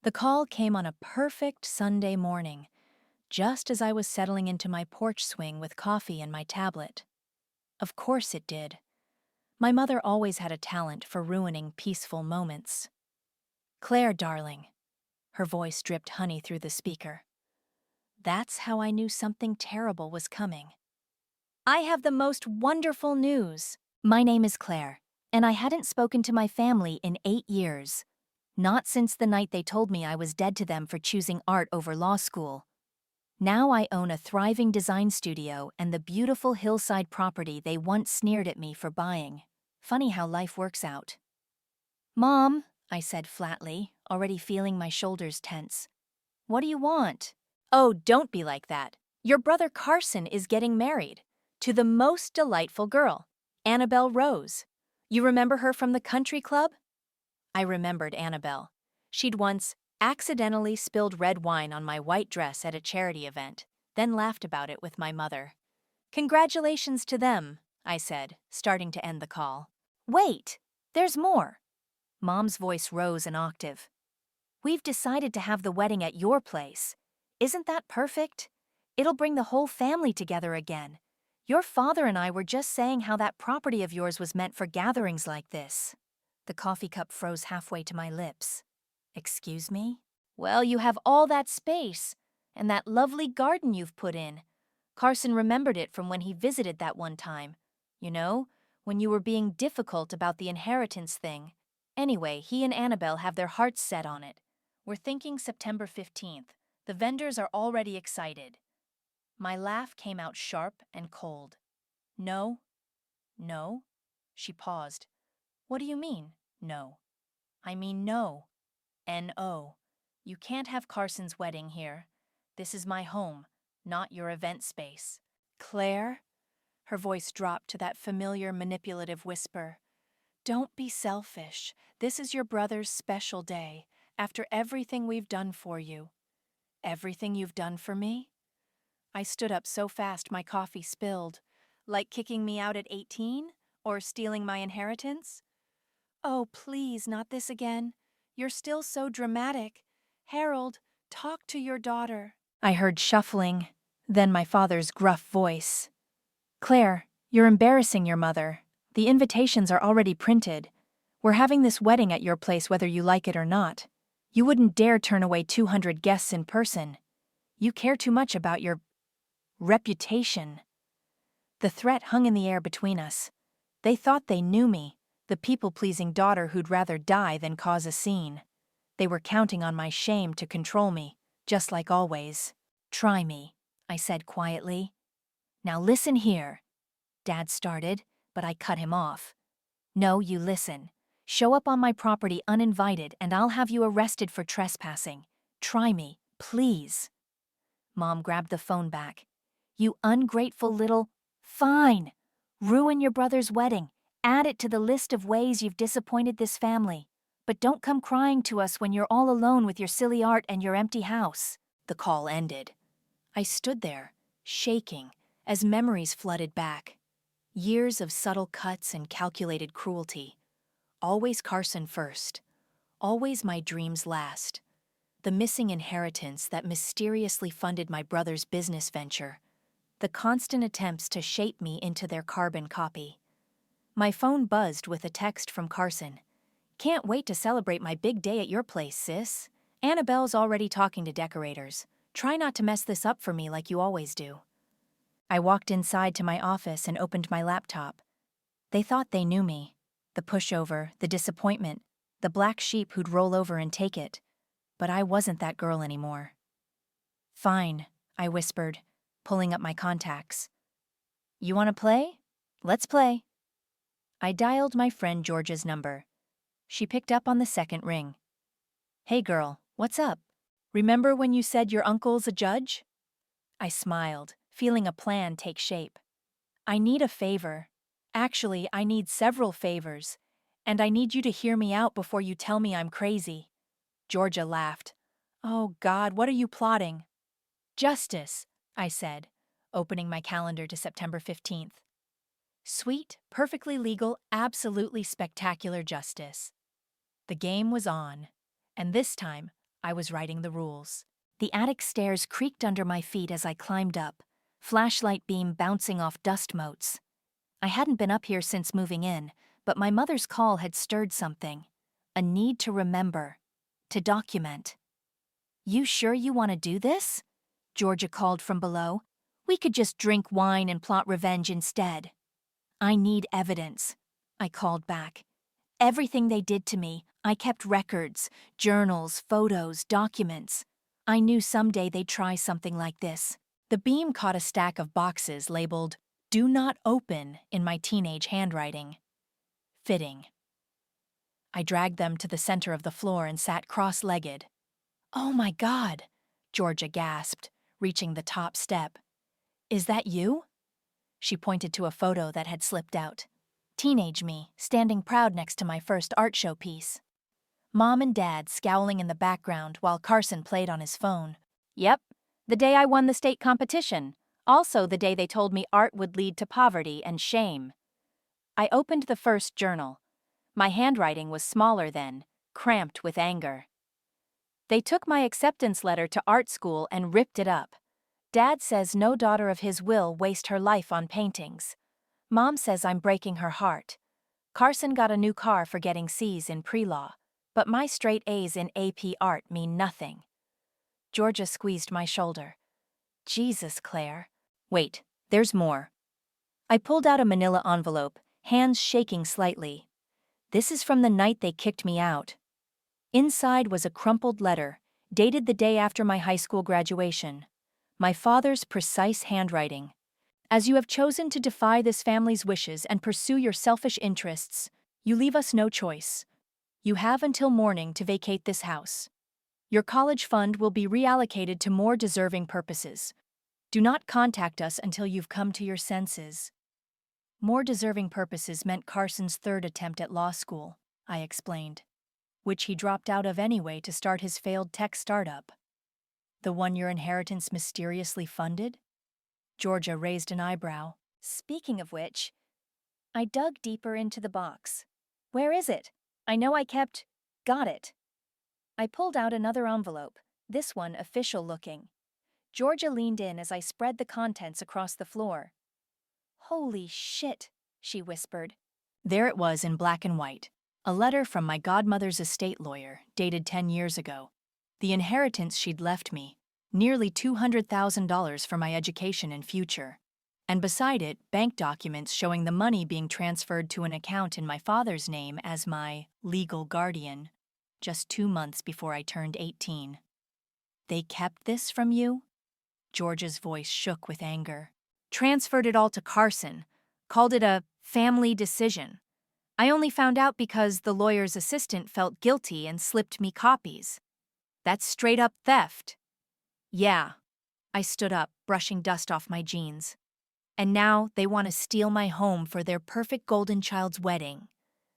The call came on a perfect Sunday morning, just as I was settling into my porch swing with coffee and my tablet. Of course it did. My mother always had a talent for ruining peaceful moments. "Claire, darling." Her voice dripped honey through the speaker. That's how I knew something terrible was coming. "I have the most wonderful news. My name is Claire, and I hadn't spoken to my family in 8 years. Not since the night they told me I was dead to them for choosing art over law school. Now I own a thriving design studio and the beautiful hillside property they once sneered at me for buying. Funny how life works out." "Mom," I said flatly, already feeling my shoulders tense. "What do you want?" "Oh, don't be like that. Your brother Carson is getting married. To the most delightful girl, Annabelle Rose. You remember her from the country club?" I remembered Annabelle. She'd once accidentally spilled red wine on my white dress at a charity event, then laughed about it with my mother. "Congratulations to them," I said, starting to end the call. "Wait, there's more." Mom's voice rose an octave. "We've decided to have the wedding at your place. Isn't that perfect? It'll bring the whole family together again. Your father and I were just saying how that property of yours was meant for gatherings like this." The coffee cup froze halfway to my lips. "Excuse me?" "Well, you have all that space, and that lovely garden you've put in. Carson remembered it from when he visited that one time. You know, when you were being difficult about the inheritance thing. Anyway, he and Annabelle have their hearts set on it. We're thinking September 15th. The vendors are already excited." My laugh came out sharp and cold. "No? No?" She paused. "What do you mean, no?" "I mean no. N-O. You can't have Carson's wedding here. This is my home, not your event space." "Claire?" Her voice dropped to that familiar manipulative whisper. "Don't be selfish. This is your brother's special day, after everything we've done for you." "Everything you've done for me?" I stood up so fast my coffee spilled. "Like kicking me out at 18? Or stealing my inheritance?" "Oh, please, not this again. You're still so dramatic. Harold, talk to your daughter." I heard shuffling, then my father's gruff voice. "Claire, you're embarrassing your mother. The invitations are already printed. We're having this wedding at your place whether you like it or not. You wouldn't dare turn away 200 guests in person. You care too much about your reputation." The threat hung in the air between us. They thought they knew me, the people-pleasing daughter who'd rather die than cause a scene. They were counting on my shame to control me, just like always. "Try me," I said quietly. "Now listen here." Dad started, but I cut him off. "No, you listen. Show up on my property uninvited and I'll have you arrested for trespassing. Try me, please." Mom grabbed the phone back. "You ungrateful little—" "Fine. Ruin your brother's wedding. Add it to the list of ways you've disappointed this family. But don't come crying to us when you're all alone with your silly art and your empty house." The call ended. I stood there, shaking, as memories flooded back. Years of subtle cuts and calculated cruelty. Always Carson first. Always my dreams last. The missing inheritance that mysteriously funded my brother's business venture. The constant attempts to shape me into their carbon copy. My phone buzzed with a text from Carson. "Can't wait to celebrate my big day at your place, sis. Annabelle's already talking to decorators. Try not to mess this up for me like you always do." I walked inside to my office and opened my laptop. They thought they knew me. The pushover, the disappointment, the black sheep who'd roll over and take it. But I wasn't that girl anymore. "Fine," I whispered, pulling up my contacts. "You want to play? Let's play." I dialed my friend Georgia's number. She picked up on the second ring. "Hey girl, what's up? Remember when you said your uncle's a judge?" I smiled, feeling a plan take shape. "I need a favor. Actually, I need several favors. And I need you to hear me out before you tell me I'm crazy." Georgia laughed. "Oh God, what are you plotting?" "Justice," I said, opening my calendar to September 15th. Sweet, perfectly legal, absolutely spectacular justice. The game was on, and this time I was writing the rules. The attic stairs creaked under my feet as I climbed up, flashlight beam bouncing off dust motes. I hadn't been up here since moving in, but my mother's call had stirred something. A need to remember. To document. "You sure you want to do this?" Georgia called from below. "We could just drink wine and plot revenge instead." "I need evidence," I called back. "Everything they did to me, I kept records, journals, photos, documents. I knew someday they'd try something like this." The beam caught a stack of boxes labeled, "Do not open," in my teenage handwriting. Fitting. I dragged them to the center of the floor and sat cross-legged. "Oh my God," Georgia gasped, reaching the top step. "Is that you?" She pointed to a photo that had slipped out. Teenage me, standing proud next to my first art show piece. Mom and Dad scowling in the background while Carson played on his phone. "Yep, the day I won the state competition. Also the day they told me art would lead to poverty and shame." I opened the first journal. My handwriting was smaller then, cramped with anger. "They took my acceptance letter to art school and ripped it up. Dad says no daughter of his will waste her life on paintings. Mom says I'm breaking her heart. Carson got a new car for getting C's in pre-law, but my straight A's in AP art mean nothing." Georgia squeezed my shoulder. "Jesus, Claire." "Wait, there's more." I pulled out a manila envelope, hands shaking slightly. "This is from the night they kicked me out." Inside was a crumpled letter, dated the day after my high school graduation. My father's precise handwriting. "As you have chosen to defy this family's wishes and pursue your selfish interests, you leave us no choice. You have until morning to vacate this house. Your college fund will be reallocated to more deserving purposes. Do not contact us until you've come to your senses." More deserving purposes meant Carson's third attempt at law school, I explained, which he dropped out of anyway to start his failed tech startup. "The one your inheritance mysteriously funded?" Georgia raised an eyebrow. "Speaking of which," I dug deeper into the box. "Where is it? I know I kept..." "Got it." I pulled out another envelope, this one official-looking. Georgia leaned in as I spread the contents across the floor. "Holy shit," she whispered. There it was in black and white. A letter from my godmother's estate lawyer, dated 10 years ago. The inheritance she'd left me, nearly $200,000 for my education and future. And beside it, bank documents showing the money being transferred to an account in my father's name as my legal guardian, just 2 months before I turned 18. "They kept this from you?" George's voice shook with anger. "Transferred it all to Carson. Called it a family decision. I only found out because the lawyer's assistant felt guilty and slipped me copies. That's straight-up theft." "Yeah." I stood up, brushing dust off my jeans. "And now they want to steal my home for their perfect golden child's wedding.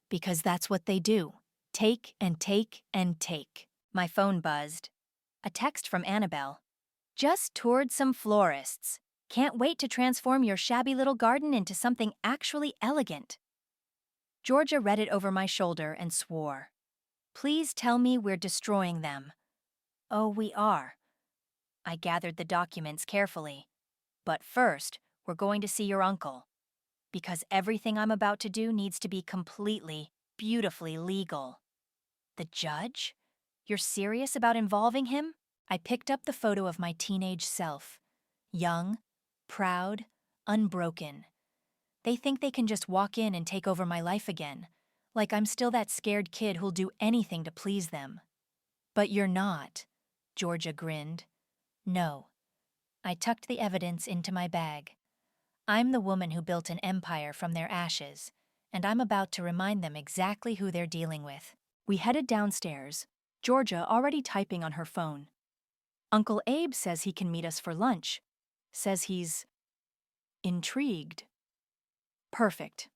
Because that's what they do. Take and take and take." My phone buzzed. A text from Annabelle. "Just toured some florists. Can't wait to transform your shabby little garden into something actually elegant." Georgia read it over my shoulder and swore. "Please tell me we're destroying them." "Oh, we are." I gathered the documents carefully. "But first, we're going to see your uncle. Because everything I'm about to do needs to be completely, beautifully legal." "The judge? You're serious about involving him?" I picked up the photo of my teenage self. Young, proud, unbroken. They think they can just walk in and take over my life again, like I'm still that scared kid who'll do anything to please them. "But you're not," Georgia grinned. "No." I tucked the evidence into my bag. I'm the woman who built an empire from their ashes, and I'm about to remind them exactly who they're dealing with. We headed downstairs, Georgia already typing on her phone. "Uncle Abe says he can meet us for lunch. Says he's intrigued." Perfect.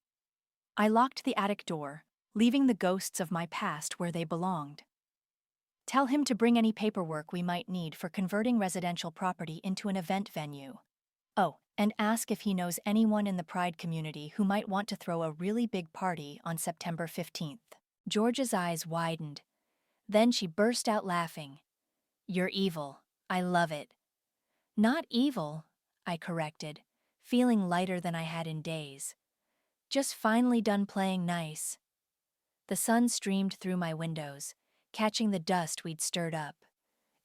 I locked the attic door, leaving the ghosts of my past where they belonged. "Tell him to bring any paperwork we might need for converting residential property into an event venue. Oh, and ask if he knows anyone in the Pride community who might want to throw a really big party on September 15th. Georgia's eyes widened. Then she burst out laughing. You're evil. I love it. Not evil, I corrected, feeling lighter than I had in days. Just finally done playing nice. The sun streamed through my windows, catching the dust we'd stirred up.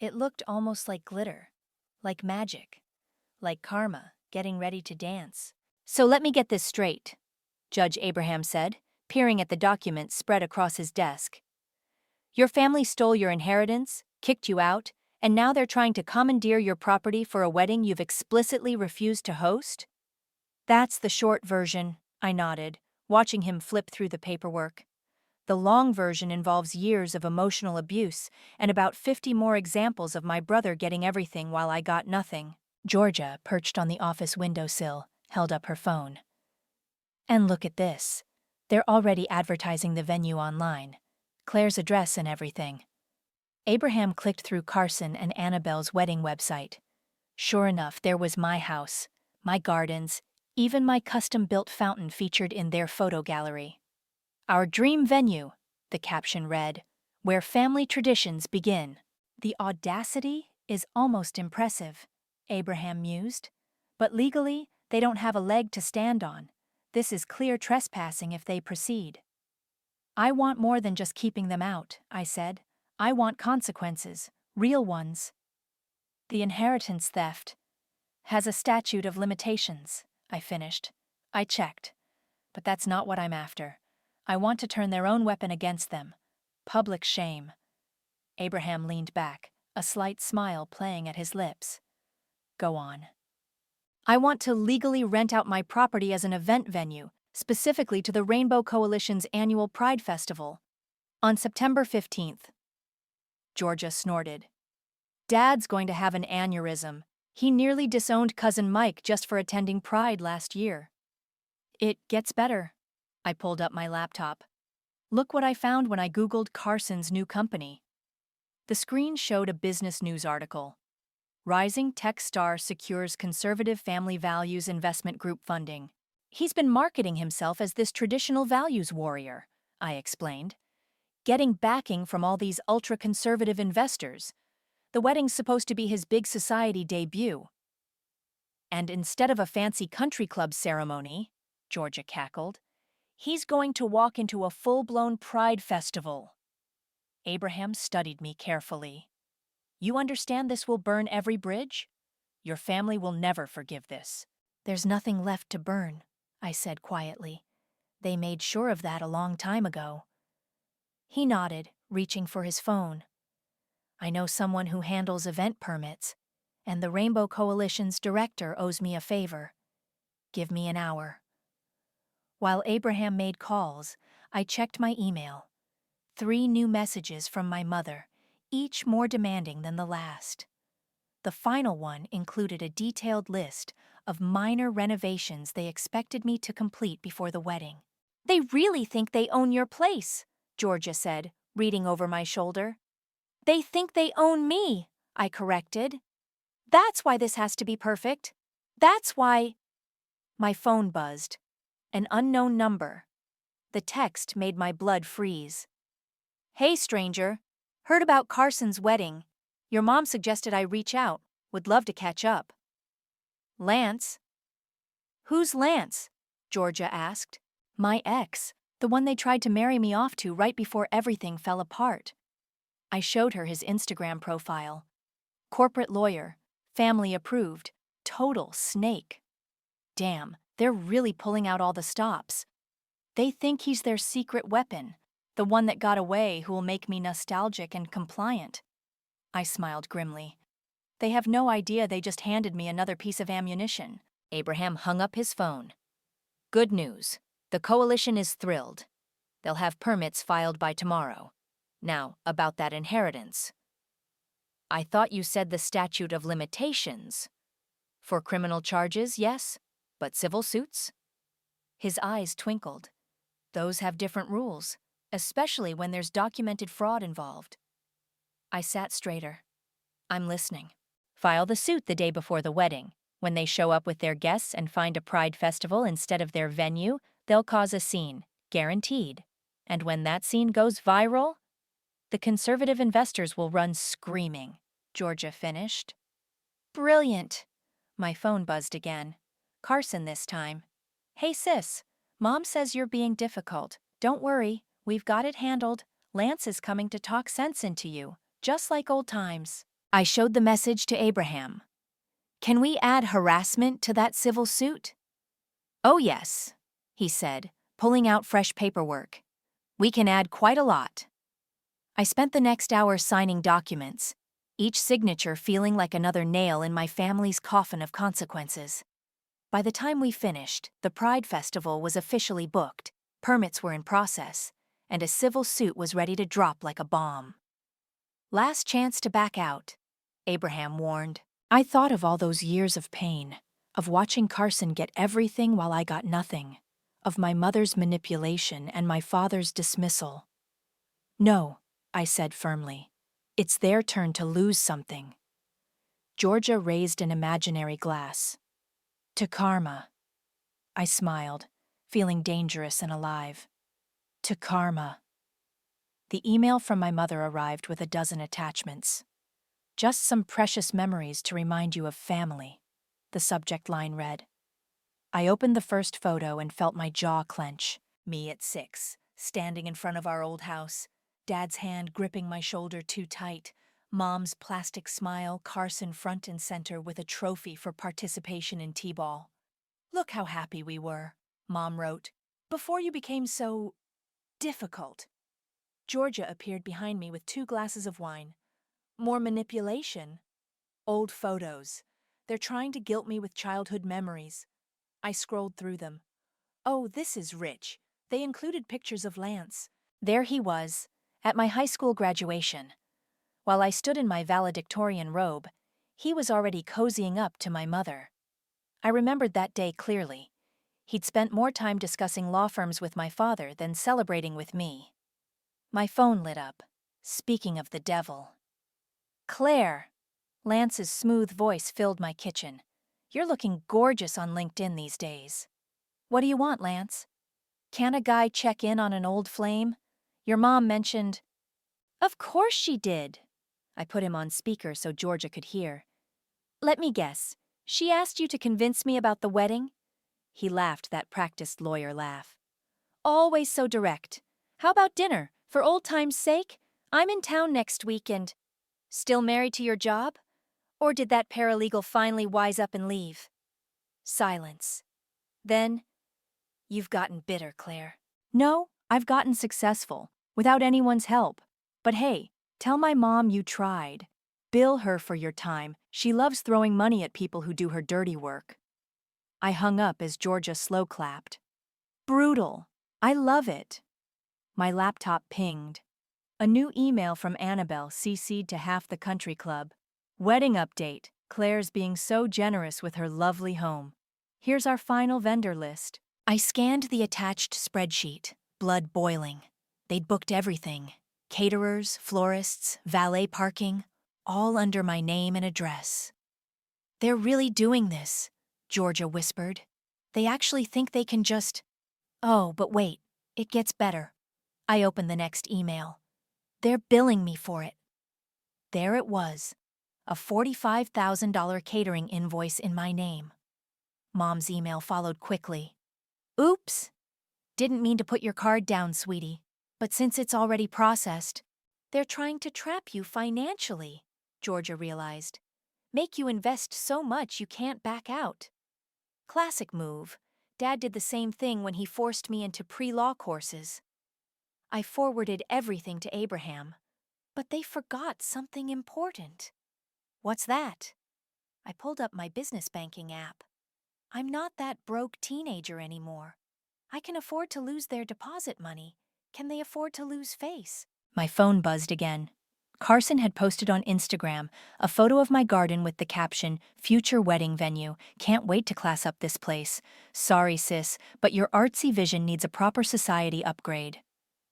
It looked almost like glitter, like magic, like karma getting ready to dance. So let me get this straight, Judge Abraham said, peering at the documents spread across his desk. Your family stole your inheritance, kicked you out, and now they're trying to commandeer your property for a wedding you've explicitly refused to host? That's the short version, I nodded, watching him flip through the paperwork. The long version involves years of emotional abuse and about 50 more examples of my brother getting everything while I got nothing. Georgia, perched on the office windowsill, held up her phone. And look at this. They're already advertising the venue online. Claire's address and everything. Abraham clicked through Carson and Annabelle's wedding website. Sure enough, there was my house, my gardens, even my custom-built fountain featured in their photo gallery. Our dream venue, the caption read, where family traditions begin. The audacity is almost impressive, Abraham mused. But legally, they don't have a leg to stand on. This is clear trespassing if they proceed. I want more than just keeping them out, I said. I want consequences, real ones. The inheritance theft has a statute of limitations, I finished. I checked. But that's not what I'm after. I want to turn their own weapon against them. Public shame. Abraham leaned back, a slight smile playing at his lips. Go on. I want to legally rent out my property as an event venue, specifically to the Rainbow Coalition's annual Pride Festival. On September 15th. Georgia snorted. Dad's going to have an aneurysm. He nearly disowned Cousin Mike just for attending Pride last year. It gets better. I pulled up my laptop. Look what I found when I Googled Carson's new company. The screen showed a business news article. Rising tech star secures conservative family values investment group funding. He's been marketing himself as this traditional values warrior, I explained. Getting backing from all these ultra-conservative investors. The wedding's supposed to be his big society debut. And instead of a fancy country club ceremony, Georgia cackled, he's going to walk into a full-blown pride festival. Abraham studied me carefully. You understand this will burn every bridge? Your family will never forgive this. There's nothing left to burn, I said quietly. They made sure of that a long time ago. He nodded, reaching for his phone. I know someone who handles event permits, and the Rainbow Coalition's director owes me a favor. Give me an hour. While Abraham made calls, I checked my email. 3 new messages from my mother, each more demanding than the last. The final one included a detailed list of minor renovations they expected me to complete before the wedding. They really think they own your place, Georgia said, reading over my shoulder. They think they own me, I corrected. That's why this has to be perfect. That's why... My phone buzzed. An unknown number. The text made my blood freeze. Hey, stranger. Heard about Carson's wedding. Your mom suggested I reach out. Would love to catch up. Lance? Who's Lance? Georgia asked. My ex, the one they tried to marry me off to right before everything fell apart. I showed her his Instagram profile. Corporate lawyer, family approved, total snake. Damn, they're really pulling out all the stops. They think he's their secret weapon, the one that got away who will make me nostalgic and compliant. I smiled grimly. They have no idea they just handed me another piece of ammunition. Abraham hung up his phone. Good news. The coalition is thrilled. They'll have permits filed by tomorrow. Now, about that inheritance. I thought you said the statute of limitations. For criminal charges, yes, but civil suits? His eyes twinkled. Those have different rules, especially when there's documented fraud involved. I sat straighter. I'm listening. File the suit the day before the wedding. When they show up with their guests and find a pride festival instead of their venue, they'll cause a scene, guaranteed. And when that scene goes viral, the conservative investors will run screaming. Georgia finished. Brilliant. My phone buzzed again. Carson this time. Hey sis, Mom says you're being difficult. Don't worry, we've got it handled. Lance is coming to talk sense into you, just like old times. I showed the message to Abraham. Can we add harassment to that civil suit? Oh yes, he said, pulling out fresh paperwork. We can add quite a lot. I spent the next hour signing documents, each signature feeling like another nail in my family's coffin of consequences. By the time we finished, the Pride Festival was officially booked, permits were in process, and a civil suit was ready to drop like a bomb. Last chance to back out, Abraham warned. I thought of all those years of pain, of watching Carson get everything while I got nothing, of my mother's manipulation and my father's dismissal. No, I said firmly. It's their turn to lose something. Georgia raised an imaginary glass. To karma. I smiled, feeling dangerous and alive. To karma. The email from my mother arrived with a dozen attachments. Just some precious memories to remind you of family, the subject line read. I opened the first photo and felt my jaw clench. Me at 6, standing in front of our old house, Dad's hand gripping my shoulder too tight, Mom's plastic smile, Carson front and center with a trophy for participation in T-ball. Look how happy we were, Mom wrote, before you became so difficult. Georgia appeared behind me with 2 glasses of wine. More manipulation. Old photos. They're trying to guilt me with childhood memories. I scrolled through them. Oh, this is rich. They included pictures of Lance. There he was, at my high school graduation. While I stood in my valedictorian robe, he was already cozying up to my mother. I remembered that day clearly. He'd spent more time discussing law firms with my father than celebrating with me. My phone lit up. Speaking of the devil. Claire! Lance's smooth voice filled my kitchen. You're looking gorgeous on LinkedIn these days. What do you want, Lance? Can a guy check in on an old flame? Your mom mentioned... Of course she did. I put him on speaker so Georgia could hear. Let me guess. She asked you to convince me about the wedding? He laughed that practiced lawyer laugh. Always so direct. How about dinner? For old time's sake? I'm in town next week and... Still married to your job? Or did that paralegal finally wise up and leave? Silence. Then, you've gotten bitter, Claire. No, I've gotten successful, without anyone's help. But hey, tell my mom you tried. Bill her for your time. She loves throwing money at people who do her dirty work. I hung up as Georgia slow clapped. Brutal. I love it. My laptop pinged. A new email from Annabelle CC'd to half the country club. Wedding update. Claire's being so generous with her lovely home. Here's our final vendor list. I scanned the attached spreadsheet, blood boiling. They'd booked everything. Caterers, florists, valet parking, all under my name and address. They're really doing this, Georgia whispered. They actually think they can just... Oh, but wait, it gets better. I opened the next email. They're billing me for it. There it was, a $45,000 catering invoice in my name. Mom's email followed quickly. Oops! Didn't mean to put your card down, sweetie. But since it's already processed, they're trying to trap you financially, Georgia realized. Make you invest so much you can't back out. Classic move. Dad did the same thing when he forced me into pre-law courses. I forwarded everything to Abraham, but they forgot something important. What's that? I pulled up my business banking app. I'm not that broke teenager anymore. I can afford to lose their deposit money. Can they afford to lose face? My phone buzzed again. Carson had posted on Instagram a photo of my garden with the caption, "Future wedding venue. Can't wait to class up this place. Sorry, sis, but your artsy vision needs a proper society upgrade."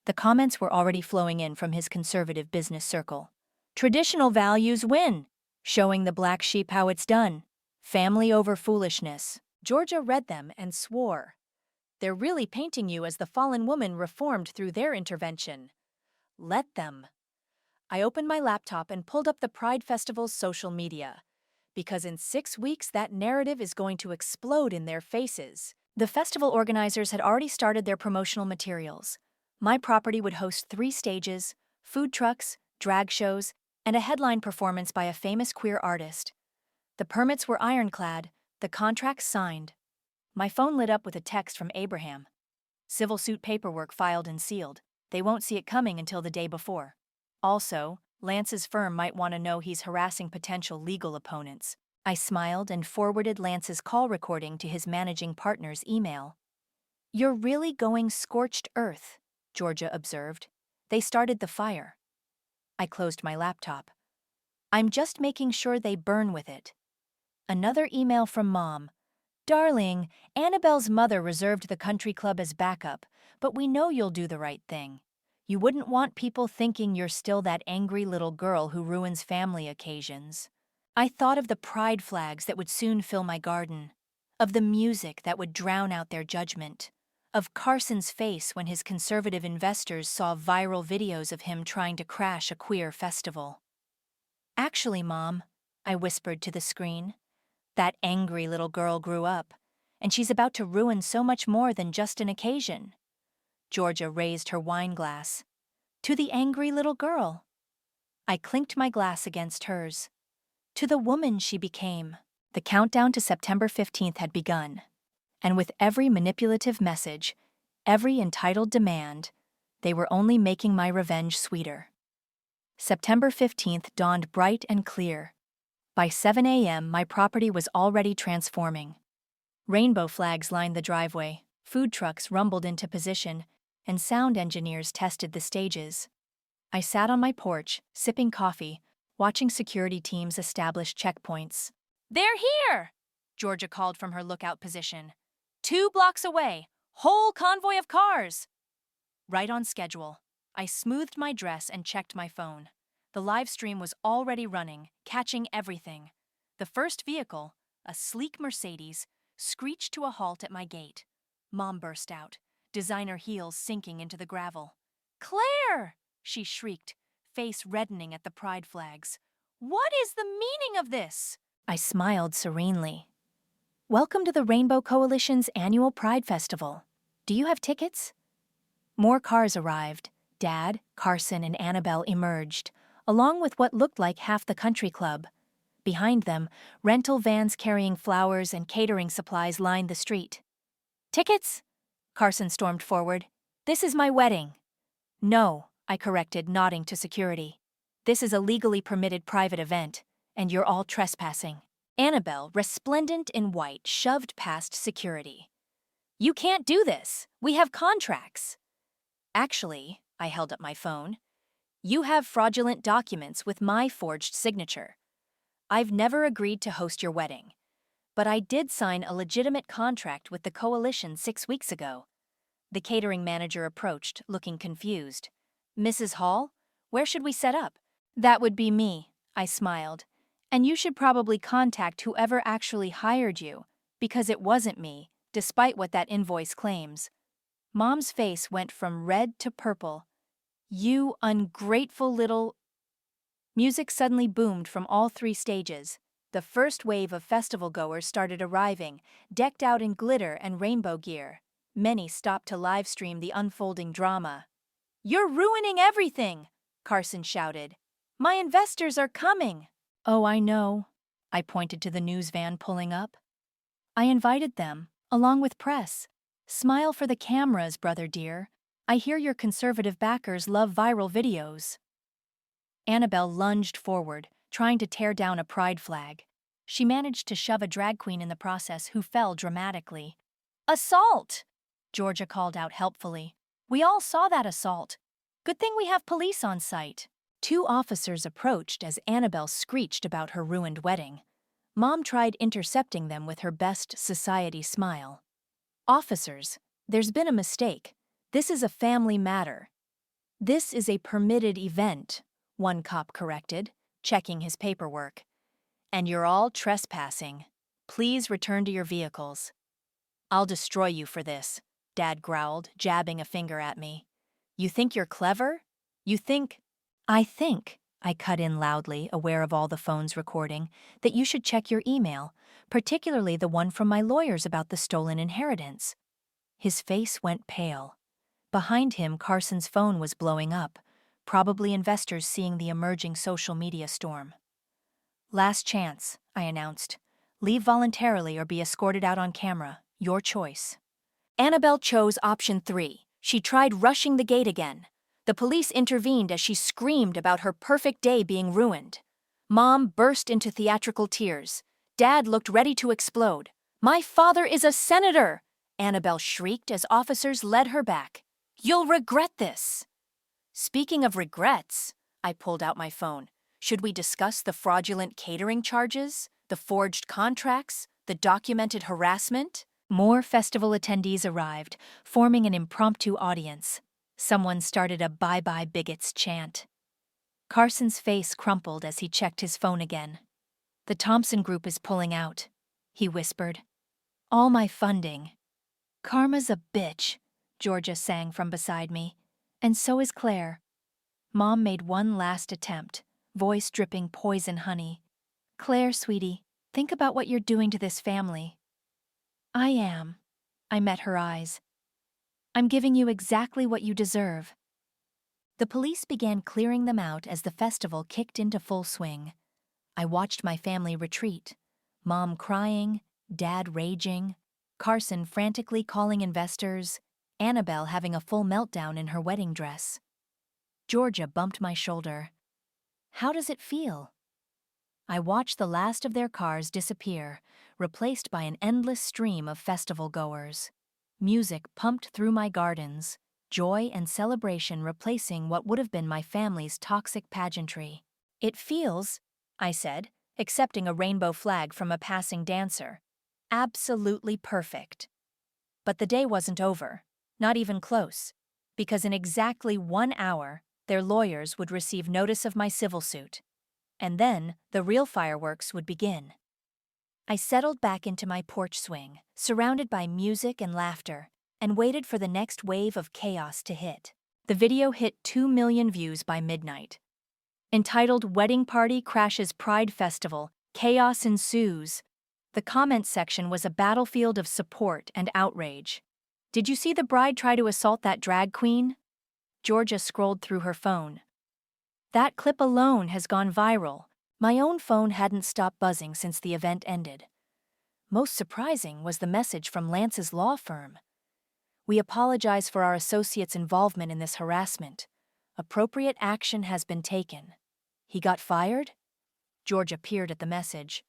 The comments were already flowing in from his conservative business circle. Traditional values win. Showing the black sheep how it's done. Family over foolishness. Georgia read them and swore. They're really painting you as the fallen woman reformed through their intervention. Let them. I opened my laptop and pulled up the Pride Festival's social media. Because in 6 weeks, that narrative is going to explode in their faces. The festival organizers had already started their promotional materials. My property would host 3 stages, food trucks, drag shows, and a headline performance by a famous queer artist. The permits were ironclad, the contracts signed. My phone lit up with a text from Abraham. Civil suit paperwork filed and sealed. They won't see it coming until the day before. Also, Lance's firm might want to know he's harassing potential legal opponents. I smiled and forwarded Lance's call recording to his managing partner's email. "You're really going scorched earth," Georgia observed. "They started the fire." I closed my laptop. "I'm just making sure they burn with it." Another email from Mom. "Darling, Annabelle's mother reserved the country club as backup, but we know you'll do the right thing. You wouldn't want people thinking you're still that angry little girl who ruins family occasions." I thought of the pride flags that would soon fill my garden, of the music that would drown out their judgment, of Carson's face when his conservative investors saw viral videos of him trying to crash a queer festival. "Actually, Mom," I whispered to the screen, "that angry little girl grew up, and she's about to ruin so much more than just an occasion." Georgia raised her wine glass. "To the angry little girl." I clinked my glass against hers. "To the woman she became." The countdown to September 15th had begun, and with every manipulative message, every entitled demand, they were only making my revenge sweeter. September 15th dawned bright and clear. By 7 a.m., my property was already transforming. Rainbow flags lined the driveway, food trucks rumbled into position, and sound engineers tested the stages. I sat on my porch, sipping coffee, watching security teams establish checkpoints. "They're here!" Georgia called from her lookout position. "2 blocks away, whole convoy of cars!" Right on schedule. I smoothed my dress and checked my phone. The live stream was already running, catching everything. The first vehicle, a sleek Mercedes, screeched to a halt at my gate. Mom burst out, designer heels sinking into the gravel. "Claire!" she shrieked, face reddening at the pride flags. "What is the meaning of this?" I smiled serenely. "Welcome to the Rainbow Coalition's annual Pride Festival. Do you have tickets?" More cars arrived. Dad, Carson, and Annabelle emerged, along with what looked like half the country club. Behind them, rental vans carrying flowers and catering supplies lined the street. "Tickets?" Carson stormed forward. "This is my wedding." "No," I corrected, nodding to security. "This is a legally permitted private event, and you're all trespassing." Annabelle, resplendent in white, shoved past security. "You can't do this. We have contracts." "Actually," I held up my phone, "you have fraudulent documents with my forged signature. I've never agreed to host your wedding, but I did sign a legitimate contract with the coalition 6 weeks ago." The catering manager approached, looking confused. "Mrs. Hall, where should we set up?" "That would be me," I smiled. "And you should probably contact whoever actually hired you, because it wasn't me, despite what that invoice claims." Mom's face went from red to purple. "You ungrateful little—" Music suddenly boomed from all 3 stages. The first wave of festival-goers started arriving, decked out in glitter and rainbow gear. Many stopped to live-stream the unfolding drama. "You're ruining everything!" Carson shouted. "My investors are coming!" "Oh, I know." I pointed to the news van pulling up. "I invited them, along with press. Smile for the cameras, brother dear. I hear your conservative backers love viral videos." Annabelle lunged forward, trying to tear down a pride flag. She managed to shove a drag queen in the process, who fell dramatically. "Assault!" Georgia called out helpfully. "We all saw that assault. Good thing we have police on site." 2 officers approached as Annabelle screeched about her ruined wedding. Mom tried intercepting them with her best society smile. "Officers, there's been a mistake. This is a family matter." "This is a permitted event," one cop corrected, checking his paperwork. "And you're all trespassing. Please return to your vehicles." "I'll destroy you for this," Dad growled, jabbing a finger at me. "You think you're clever? You think—" I cut in loudly, aware of all the phones recording, that you should check your email, particularly the one from my lawyers about the stolen inheritance. His face went pale. Behind him, Carson's phone was blowing up, probably investors seeing the emerging social media storm. Last chance, I announced. Leave voluntarily or be escorted out on camera. Your choice. Annabelle chose option 3. She tried rushing the gate again. The police intervened as she screamed about her perfect day being ruined. Mom burst into theatrical tears. Dad looked ready to explode. "My father is a senator!" Annabelle shrieked as officers led her back. "You'll regret this!" Speaking of regrets, I pulled out my phone. Should we discuss the fraudulent catering charges, the forged contracts, the documented harassment? More festival attendees arrived, forming an impromptu audience. Someone started a "Bye-bye bigots" chant. Carson's face crumpled as he checked his phone again. "The Thompson Group is pulling out," he whispered. "All my funding." "Karma's a bitch," Georgia sang from beside me. "And so is Claire." Mom made one last attempt, voice dripping poison honey. "Claire, sweetie, think about what you're doing to this family." "I am." I met her eyes. "I'm giving you exactly what you deserve." The police began clearing them out as the festival kicked into full swing. I watched my family retreat. Mom crying, Dad raging, Carson frantically calling investors, Annabelle having a full meltdown in her wedding dress. Georgia bumped my shoulder. "How does it feel?" I watched the last of their cars disappear, replaced by an endless stream of festival goers. Music pumped through my gardens, joy and celebration replacing what would have been my family's toxic pageantry. "It feels," I said, accepting a rainbow flag from a passing dancer, "absolutely perfect." But the day wasn't over, not even close, because in exactly 1 hour, their lawyers would receive notice of my civil suit. And then the real fireworks would begin. I settled back into my porch swing, surrounded by music and laughter, and waited for the next wave of chaos to hit. The video hit 2 million views by midnight. Entitled "Wedding Party Crashes Pride Festival, Chaos Ensues," the comment section was a battlefield of support and outrage. "Did you see the bride try to assault that drag queen?" Georgia scrolled through her phone. "That clip alone has gone viral." My own phone hadn't stopped buzzing since the event ended. Most surprising was the message from Lance's law firm. "We apologize for our associate's involvement in this harassment. Appropriate action has been taken." "He got fired?" Georgia peered at the message.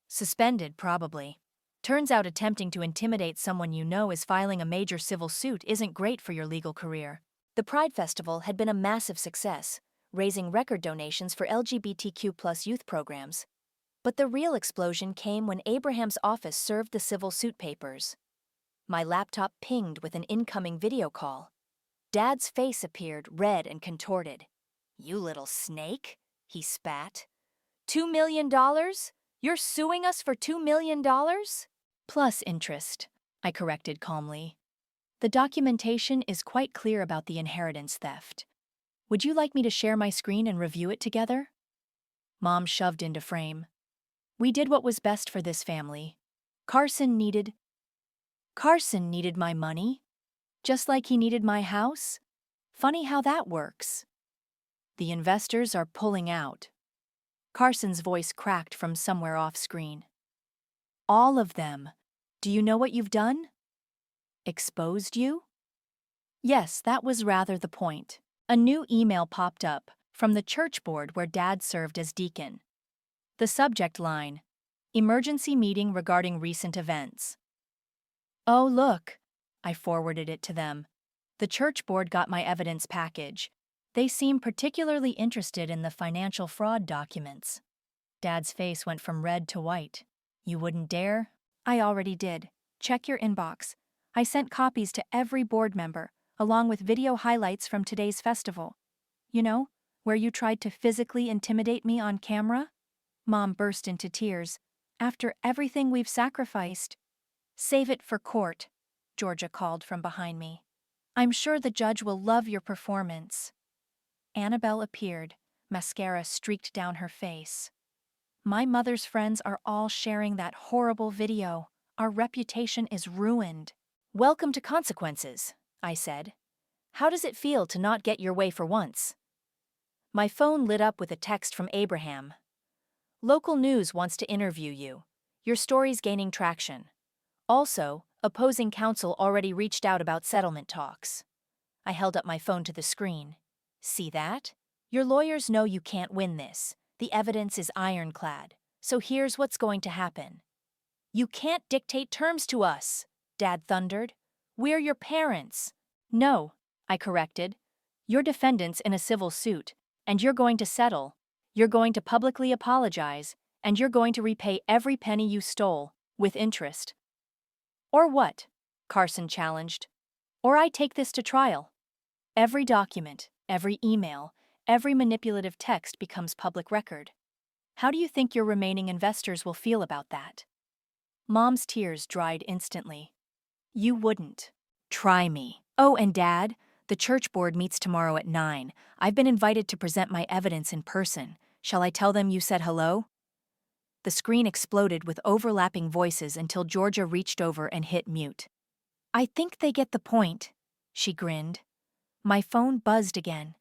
"Suspended, probably. Turns out attempting to intimidate someone you know is filing a major civil suit isn't great for your legal career." The Pride Festival had been a massive success, raising record donations for LGBTQ+ youth programs. But the real explosion came when Abraham's office served the civil suit papers. My laptop pinged with an incoming video call. Dad's face appeared, red and contorted. "You little snake," he spat. $2 million? You're suing us for $2 million? Plus interest, I corrected calmly. The documentation is quite clear about the inheritance theft. Would you like me to share my screen and review it together? Mom shoved into frame. "We did what was best for this family. Carson needed my money, just like he needed my house. Funny how that works." "The investors are pulling out." Carson's voice cracked from somewhere off screen. "All of them. Do you know what you've done?" "Exposed you?" Yes, that was rather the point. A new email popped up from the church board where Dad served as deacon. The subject line: "Emergency meeting regarding recent events." "Oh, look," I forwarded it to them. The church board got my evidence package. They seem particularly interested in the financial fraud documents. Dad's face went from red to white. "You wouldn't dare?" "I already did. Check your inbox. I sent copies to every board member, along with video highlights from today's festival. You know, where you tried to physically intimidate me on camera?" Mom burst into tears. "After everything we've sacrificed." "Save it for court," Georgia called from behind me. "I'm sure the judge will love your performance." Annabelle appeared, mascara streaked down her face. My mother's friends are all sharing that horrible video. Our reputation is ruined. Welcome to consequences, I said. How does it feel to not get your way for once? My phone lit up with a text from Abraham. Local news wants to interview you. Your story's gaining traction. Also, opposing counsel already reached out about settlement talks. I held up my phone to the screen. See that? Your lawyers know you can't win this. The evidence is ironclad. So here's what's going to happen. You can't dictate terms to us, Dad thundered. We're your parents. No, I corrected. You're defendants in a civil suit, and you're going to settle. You're going to publicly apologize, and you're going to repay every penny you stole, with interest. Or what? Carson challenged. Or I take this to trial. Every document, every email, every manipulative text becomes public record. How do you think your remaining investors will feel about that? Mom's tears dried instantly. You wouldn't. Try me. Oh, and Dad, the church board meets tomorrow at 9. I've been invited to present my evidence in person. Shall I tell them you said hello? The screen exploded with overlapping voices until Georgia reached over and hit mute. I think they get the point, she grinned. My phone buzzed again.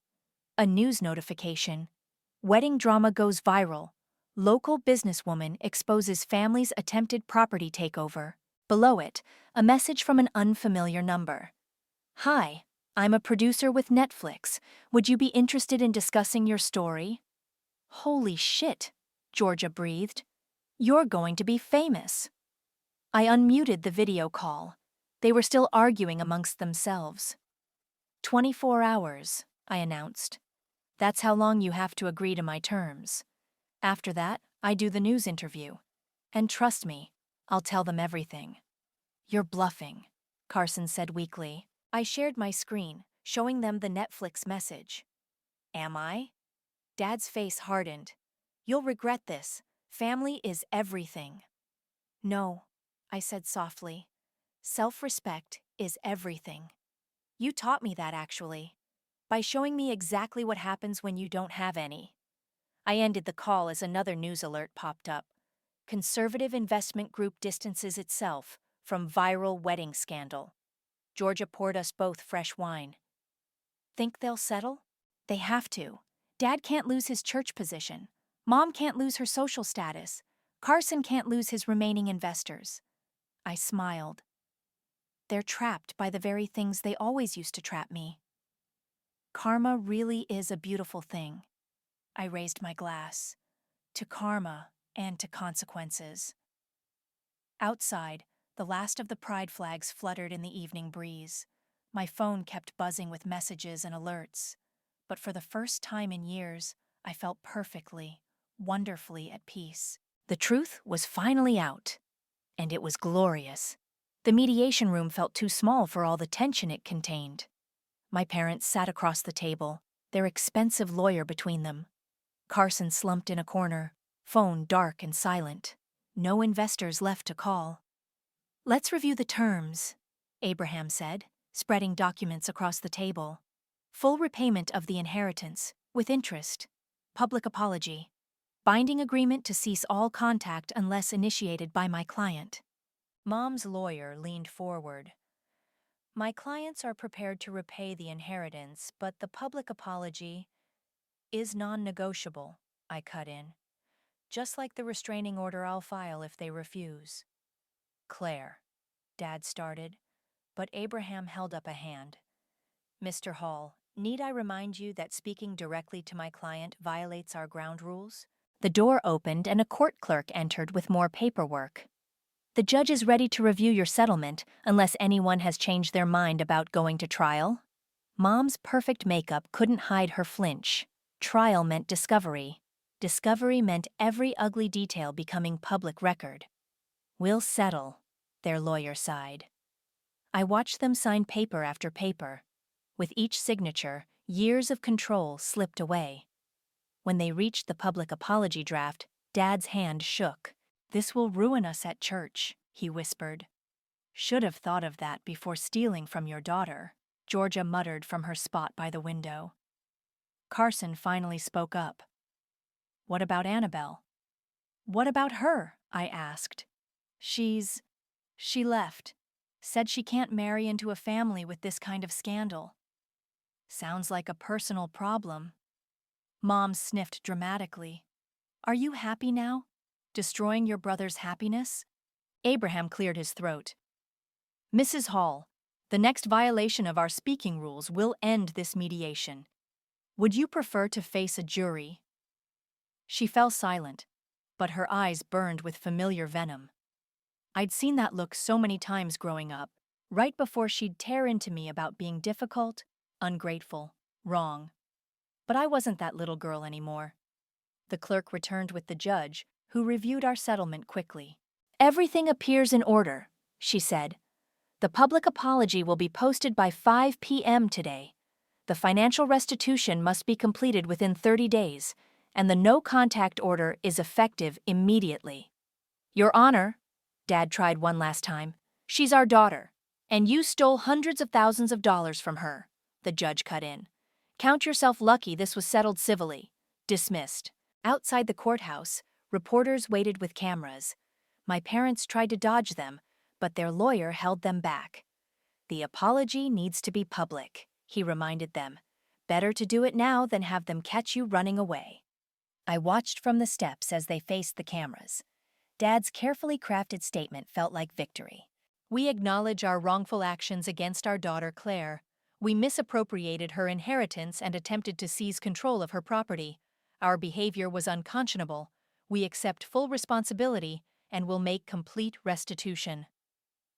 A news notification. Wedding drama goes viral. Local businesswoman exposes family's attempted property takeover. Below it, a message from an unfamiliar number. Hi, I'm a producer with Netflix. Would you be interested in discussing your story? Holy shit, Georgia breathed. You're going to be famous. I unmuted the video call. They were still arguing amongst themselves. 24 hours, I announced. That's how long you have to agree to my terms. After that, I do the news interview. And trust me, I'll tell them everything. You're bluffing, Carson said weakly. I shared my screen, showing them the Netflix message. Am I? Dad's face hardened. You'll regret this. Family is everything. No, I said softly. Self-respect is everything. You taught me that, actually, by showing me exactly what happens when you don't have any. I ended the call as another news alert popped up. Conservative investment group distances itself from viral wedding scandal. Georgia poured us both fresh wine. Think they'll settle? They have to. Dad can't lose his church position. Mom can't lose her social status. Carson can't lose his remaining investors. I smiled. They're trapped by the very things they always used to trap me. Karma really is a beautiful thing. I raised my glass. To karma and to consequences. Outside, the last of the pride flags fluttered in the evening breeze. My phone kept buzzing with messages and alerts. But for the first time in years, I felt perfectly, wonderfully at peace. The truth was finally out. And it was glorious. The mediation room felt too small for all the tension it contained. My parents sat across the table, their expensive lawyer between them. Carson slumped in a corner, phone dark and silent. No investors left to call. Let's review the terms, Abraham said, spreading documents across the table. Full repayment of the inheritance, with interest. Public apology. Binding agreement to cease all contact unless initiated by my client. Mom's lawyer leaned forward. My clients are prepared to repay the inheritance, but the public apology is non-negotiable, I cut in. Just like the restraining order I'll file if they refuse. Claire, Dad started, but Abraham held up a hand. Mr. Hall, need I remind you that speaking directly to my client violates our ground rules? The door opened and a court clerk entered with more paperwork. The judge is ready to review your settlement unless anyone has changed their mind about going to trial. Mom's perfect makeup couldn't hide her flinch. Trial meant discovery. Discovery meant every ugly detail becoming public record. We'll settle, their lawyer sighed. I watched them sign paper after paper. With each signature, years of control slipped away. When they reached the public apology draft, Dad's hand shook. This will ruin us at church, he whispered. Should have thought of that before stealing from your daughter, Georgia muttered from her spot by the window. Carson finally spoke up. "What about Annabelle?" "What about her?" I asked. She left. Said she can't marry into a family with this kind of scandal." "Sounds like a personal problem." Mom sniffed dramatically. "Are you happy now? Destroying your brother's happiness?" Abraham cleared his throat. "Mrs. Hall, the next violation of our speaking rules will end this mediation. Would you prefer to face a jury?" She fell silent, but her eyes burned with familiar venom. I'd seen that look so many times growing up, right before she'd tear into me about being difficult, ungrateful, wrong. But I wasn't that little girl anymore. The clerk returned with the judge, who reviewed our settlement quickly. "Everything appears in order," she said. "The public apology will be posted by 5 p.m. today. The financial restitution must be completed within 30 days, and the no-contact order is effective immediately." "Your Honor," Dad tried one last time, "she's our daughter, and you stole hundreds of thousands of dollars from her," the judge cut in. "Count yourself lucky this was settled civilly." Dismissed. Outside the courthouse, reporters waited with cameras. My parents tried to dodge them, but their lawyer held them back. "The apology needs to be public," he reminded them. "Better to do it now than have them catch you running away." I watched from the steps as they faced the cameras. Dad's carefully crafted statement felt like victory. "We acknowledge our wrongful actions against our daughter Claire. We misappropriated her inheritance and attempted to seize control of her property. Our behavior was unconscionable. We accept full responsibility and will make complete restitution."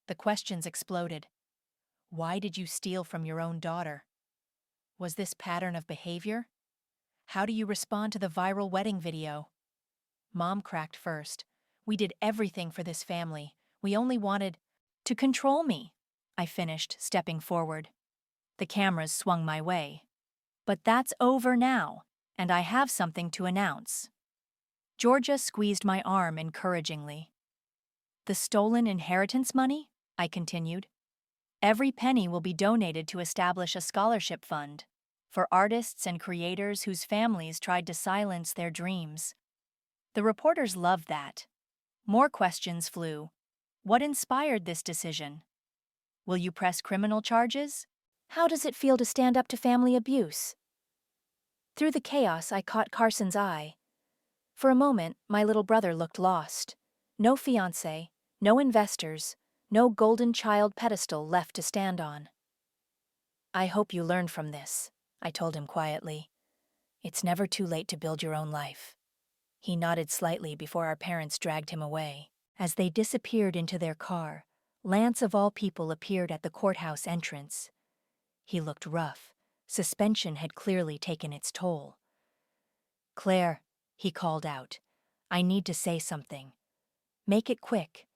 The questions exploded. Why did you steal from your own daughter? Was this pattern of behavior? How do you respond to the viral wedding video? Mom cracked first. "We did everything for this family. We only wanted to control me," I finished, stepping forward. The cameras swung my way. "But that's over now, and I have something to announce." Georgia squeezed my arm encouragingly. "The stolen inheritance money?" I continued. "Every penny will be donated to establish a scholarship fund for artists and creators whose families tried to silence their dreams." The reporters loved that. More questions flew. What inspired this decision? Will you press criminal charges? How does it feel to stand up to family abuse? Through the chaos, I caught Carson's eye. For a moment, my little brother looked lost. No fiancé, no investors, no golden child pedestal left to stand on. "I hope you learned from this," I told him quietly. "It's never too late to build your own life." He nodded slightly before our parents dragged him away. As they disappeared into their car, Lance of all people appeared at the courthouse entrance. He looked rough. Suspension had clearly taken its toll. "Claire," he called out, "I need to say something. Make it quick.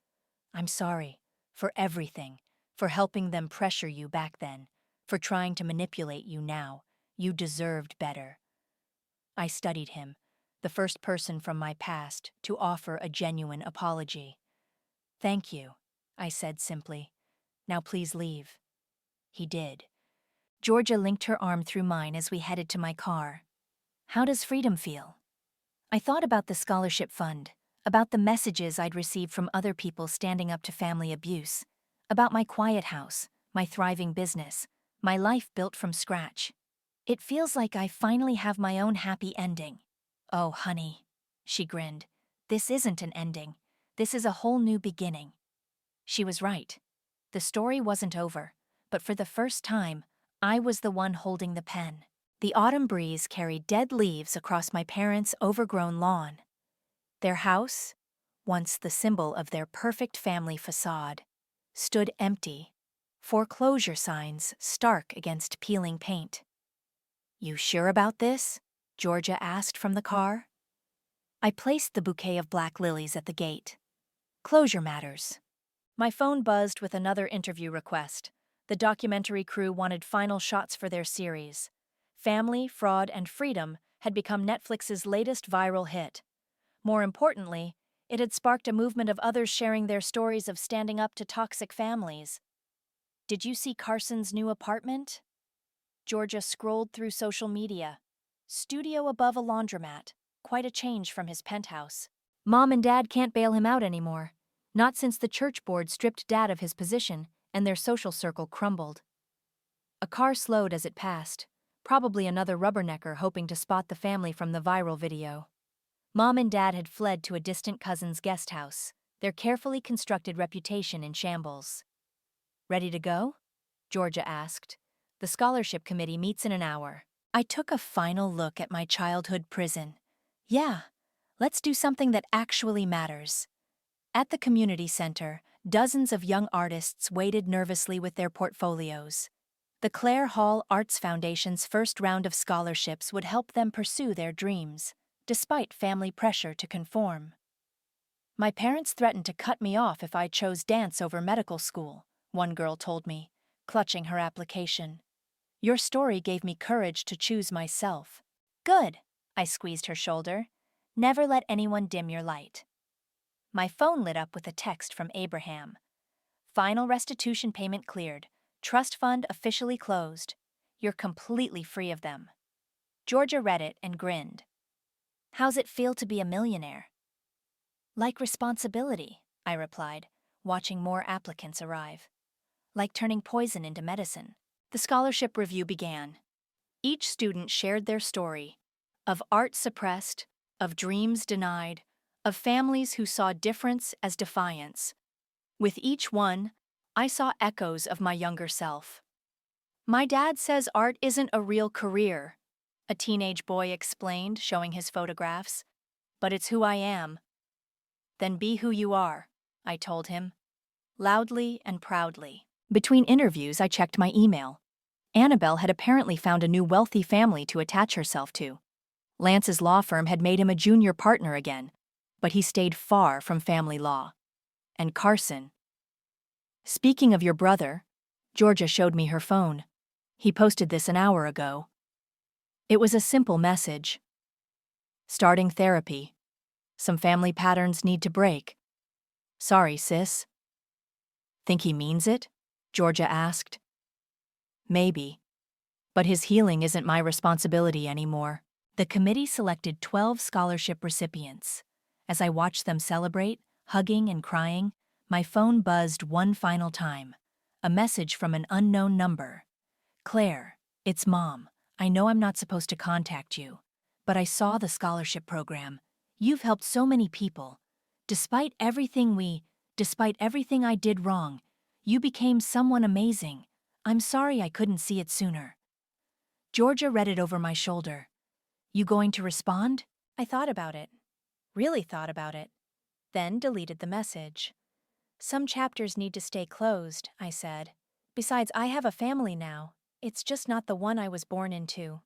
I'm sorry. For everything. For helping them pressure you back then. For trying to manipulate you now. You deserved better." I studied him, the first person from my past to offer a genuine apology. "Thank you," I said simply. "Now please leave." He did. Georgia linked her arm through mine as we headed to my car. "How does freedom feel?" I thought about the scholarship fund, about the messages I'd received from other people standing up to family abuse, about my quiet house, my thriving business, my life built from scratch. It feels like I finally have my own happy ending. "Oh, honey," she grinned, "this isn't an ending. This is a whole new beginning." She was right. The story wasn't over, but for the first time, I was the one holding the pen. The autumn breeze carried dead leaves across my parents' overgrown lawn. Their house, once the symbol of their perfect family facade, stood empty, foreclosure signs stark against peeling paint. "You sure about this?" Georgia asked from the car. I placed the bouquet of black lilies at the gate. "Closure matters." My phone buzzed with another interview request. The documentary crew wanted final shots for their series. Family, Fraud, and Freedom had become Netflix's latest viral hit. More importantly, it had sparked a movement of others sharing their stories of standing up to toxic families. "Did you see Carson's new apartment?" Georgia scrolled through social media. Studio above a laundromat. Quite a change from his penthouse. Mom and Dad can't bail him out anymore. Not since the church board stripped Dad of his position and their social circle crumbled. A car slowed as it passed, probably another rubbernecker hoping to spot the family from the viral video. Mom and Dad had fled to a distant cousin's guest house, their carefully constructed reputation in shambles. Ready to go? Georgia asked. The scholarship committee meets in an hour. I took a final look at my childhood prison. Yeah, let's do something that actually matters. At the community center, dozens of young artists waited nervously with their portfolios. The Clare Hall Arts Foundation's first round of scholarships would help them pursue their dreams, despite family pressure to conform. My parents threatened to cut me off if I chose dance over medical school, one girl told me, clutching her application. Your story gave me courage to choose myself. Good, I squeezed her shoulder. Never let anyone dim your light. My phone lit up with a text from Abraham. Final restitution payment cleared. Trust fund officially closed. You're completely free of them. Georgia read it and grinned. How's it feel to be a millionaire? Like responsibility, I replied, watching more applicants arrive. Like turning poison into medicine. The scholarship review began. Each student shared their story of art suppressed, of dreams denied, of families who saw difference as defiance. With each one, I saw echoes of my younger self. My dad says art isn't a real career, a teenage boy explained, showing his photographs. But it's who I am. Then be who you are, I told him, loudly and proudly. Between interviews, I checked my email. Annabelle had apparently found a new wealthy family to attach herself to. Lance's law firm had made him a junior partner again, but he stayed far from family law. And Carson. Speaking of your brother, Georgia showed me her phone. He posted this an hour ago. It was a simple message. Starting therapy. Some family patterns need to break. Sorry, sis. Think he means it? Georgia asked. Maybe. But his healing isn't my responsibility anymore. The committee selected 12 scholarship recipients. As I watched them celebrate, hugging and crying, my phone buzzed one final time. A message from an unknown number. Claire, it's Mom. I know I'm not supposed to contact you, but I saw the scholarship program. You've helped so many people. Despite everything I did wrong, you became someone amazing. I'm sorry I couldn't see it sooner. Georgia read it over my shoulder. You going to respond? I thought about it. Really thought about it. Then deleted the message. Some chapters need to stay closed, I said. Besides, I have a family now. It's just not the one I was born into.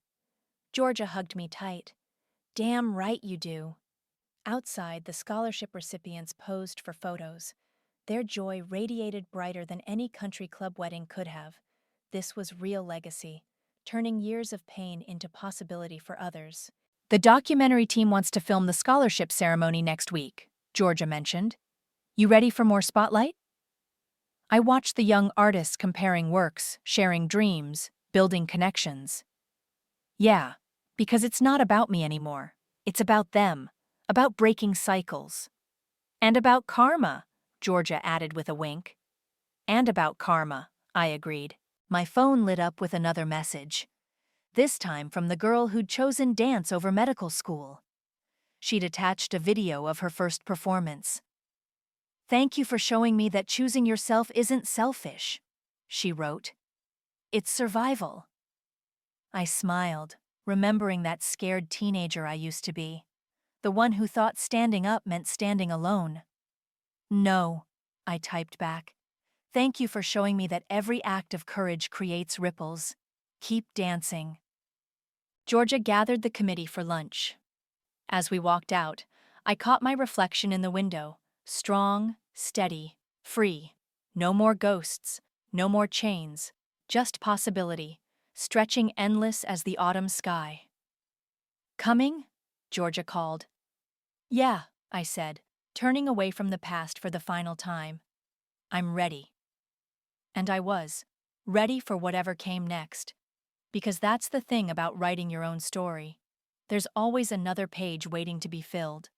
Georgia hugged me tight. Damn right you do. Outside, the scholarship recipients posed for photos. Their joy radiated brighter than any country club wedding could have. This was real legacy, turning years of pain into possibility for others. The documentary team wants to film the scholarship ceremony next week, Georgia mentioned. You ready for more spotlight? I watched the young artists comparing works, sharing dreams, building connections. Yeah, because it's not about me anymore. It's about them, about breaking cycles. And about karma, Georgia added with a wink. And about karma, I agreed. My phone lit up with another message. This time from the girl who'd chosen dance over medical school. She'd attached a video of her first performance. Thank you for showing me that choosing yourself isn't selfish, she wrote. It's survival. I smiled, remembering that scared teenager I used to be. The one who thought standing up meant standing alone. No, I typed back. Thank you for showing me that every act of courage creates ripples. Keep dancing. Georgia gathered the committee for lunch. As we walked out, I caught my reflection in the window. Strong, steady, free. No more ghosts, no more chains, just possibility, stretching endless as the autumn sky. Coming? Georgia called. Yeah, I said, turning away from the past for the final time. I'm ready. And I was, ready for whatever came next. Because that's the thing about writing your own story. There's always another page waiting to be filled.